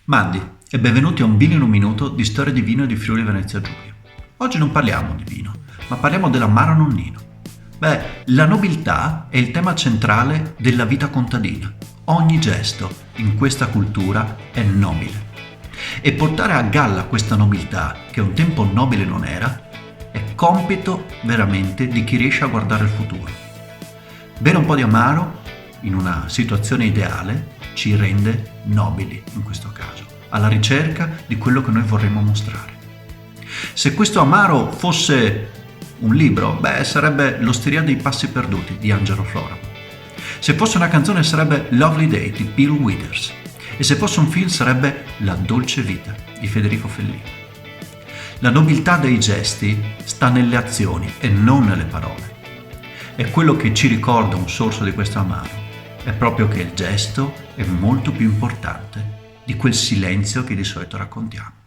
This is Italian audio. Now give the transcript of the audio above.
Mandi e benvenuti a un vino in un minuto di storia di vino di Friuli Venezia Giulia. Oggi non parliamo di vino, ma parliamo dell'amaro nonnino. La nobiltà è il tema centrale della vita contadina. Ogni gesto in questa cultura è nobile. E portare a galla questa nobiltà, che un tempo nobile non era, è compito veramente di chi riesce a guardare il futuro. Bere un po' di amaro, in una situazione ideale, ci rende nobili in questo caso, alla ricerca di quello che noi vorremmo mostrare. Se questo amaro fosse un libro, sarebbe L'Osteria dei Passi Perduti di Angelo Flora. Se fosse una canzone sarebbe Lovely Day di Bill Withers. E se fosse un film sarebbe La dolce vita di Federico Fellini. La nobiltà dei gesti sta nelle azioni e non nelle parole. E quello che ci ricorda un sorso di questo amaro è proprio che il gesto è molto più importante di quel silenzio che di solito raccontiamo.